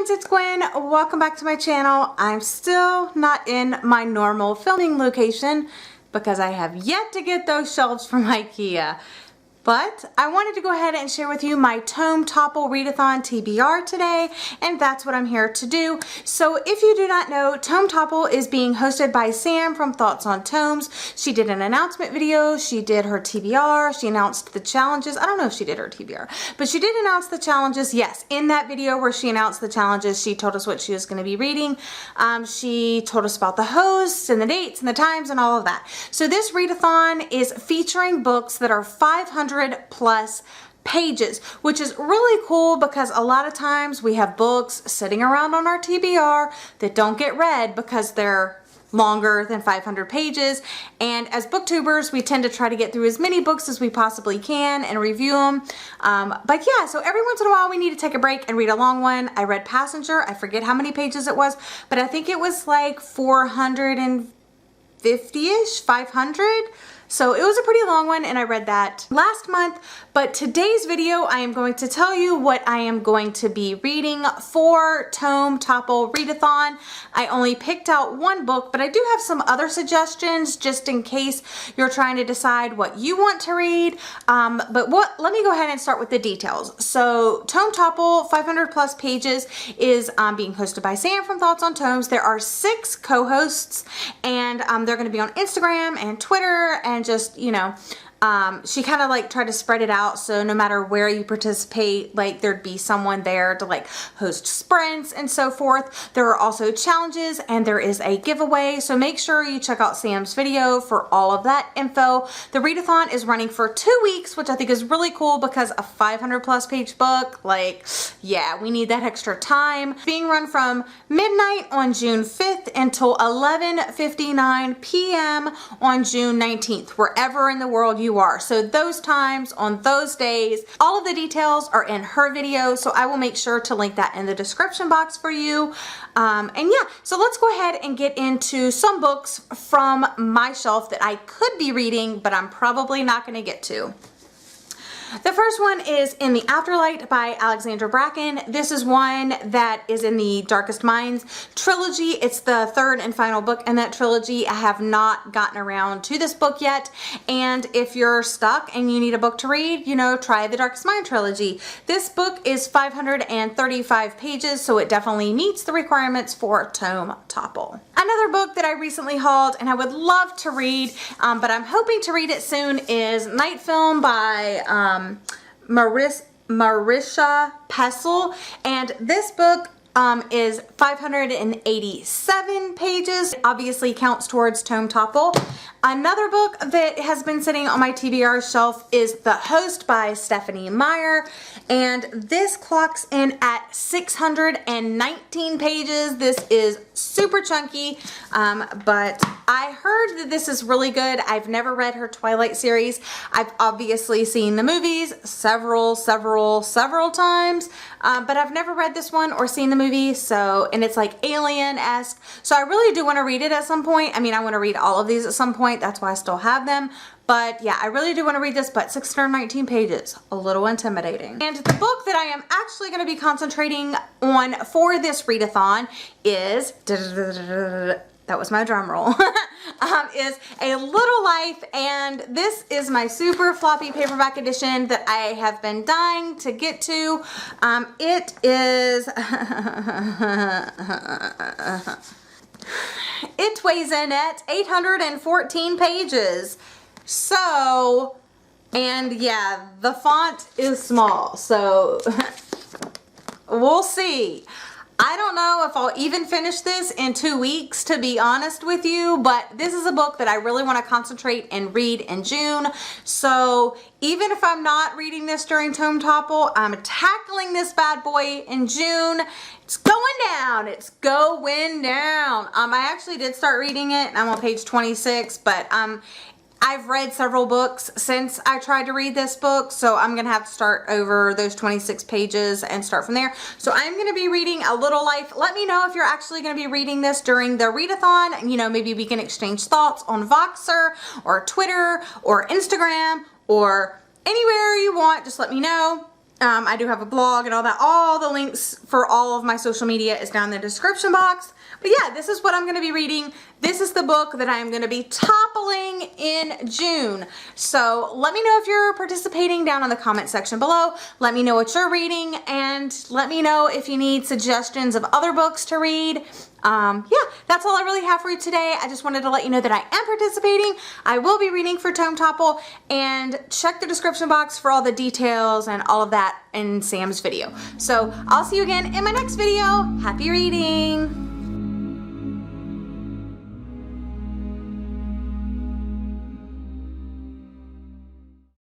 friends, it's Gwen. Welcome back to my channel. I'm still not in my normal filming location because I have yet to get those shelves from IKEA. But I wanted to go ahead and share with you my Tome Topple Readathon TBR today, and that's what I'm here to do. So if you do not know, Tome Topple is being hosted by Sam from Thoughts on Tomes. She did an announcement video, she did her TBR, she announced the challenges. I don't know if she did her TBR, but she did announce the challenges. Yes, in that video where she announced the challenges, she told us what she was going to be reading. She told us about the hosts and the dates and the times and all of that. So this readathon is featuring books that are 500 plus pages, which is really cool because a lot of times we have books sitting around on our TBR that don't get read because they're longer than 500 pages, and as booktubers we tend to try to get through as many books as we possibly can and review them, but yeah, so every once in a while we need to take a break and read a long one. I read Passenger. I forget how many pages it was, but I think it was like 450-ish, 500. So it was a pretty long one and I read that last month, but today's video I am going to tell you what I am going to be reading for Tome Topple Readathon. I only picked out one book, but I do have some other suggestions just in case you're trying to decide what you want to read. Let me go ahead and start with the details. So Tome Topple, 500 plus pages, is being hosted by Sam from Thoughts on Tomes. There are 6 co-hosts and they're going to be on Instagram and Twitter, and just, you know, she kind of like tried to spread it out so no matter where you participate, like there'd be someone there to like host sprints and so forth. There are also challenges and there is a giveaway, so make sure you check out Sam's video for all of that info. The readathon is running for 2 weeks, which I think is really cool because a 500 plus page book, like, yeah, we need that extra time. Being run from midnight on June 5th until 11:59 p.m. on June 19th, wherever in the world you are. So those times on those days, all of the details are in her video, so I will make sure to link that in the description box for you. And yeah, so let's go ahead and get into some books from my shelf that I could be reading, but I'm probably not going to get to. The first one is In the Afterlight by Alexandra Bracken. This is one that is in the Darkest Minds trilogy. It's the third and final book in that trilogy. I have not gotten around to this book yet, and if you're stuck and you need a book to read, you know, try the Darkest Mind trilogy. This book is 535 pages, so it definitely meets the requirements for Tome Topple. Another book that I recently hauled and I would love to read, but I'm hoping to read it soon, is Night Film by Marisha Pessel, and this book is 587 pages. It obviously counts towards Tome Topple. Another book that has been sitting on my TBR shelf is The Host by Stephanie Meyer, and this clocks in at 619 pages. This is super chunky, but I heard that this is really good. I've never read her Twilight series. I've obviously seen the movies several times, but I've never read this one or seen the movie, so, and it's like alien-esque, so I really do want to read it at some point. I mean, I want to read all of these at some point. That's why I still have them. But yeah, I really do want to read this, but 619 pages, a little intimidating. And the book that I am actually going to be concentrating on for this readathon is, that was my drum roll, is A Little Life, and this is my super floppy paperback edition that I have been dying to get to. It is, it weighs in at 814 pages. So, and yeah, the font is small, so we'll see. I don't know if I'll even finish this in 2 weeks, to be honest with you, but this is a book that I really want to concentrate and read in June. So even if I'm not reading this during Tome Topple, I'm tackling this bad boy in June. It's going down. It's going down. I actually did start reading it, and I'm on page 26, but I've read several books since I tried to read this book, so I'm going to have to start over those 26 pages and start from there. So I'm going to be reading A Little Life. Let me know if you're actually going to be reading this during the readathon. You know, maybe we can exchange thoughts on Voxer or Twitter or Instagram or anywhere you want. Just let me know. I do have a blog and all that. All the links for all of my social media is down in the description box. But yeah, this is what I'm going to be reading. This is the book that I am going to be toppling in June. So let me know if you're participating down in the comment section below. Let me know what you're reading, and let me know if you need suggestions of other books to read. Yeah, that's all I really have for you today. I just wanted to let you know that I am participating. I will be reading for Tometopple, and check the description box for all the details and all of that in Sam's video. So I'll see you again in my next video. Happy reading!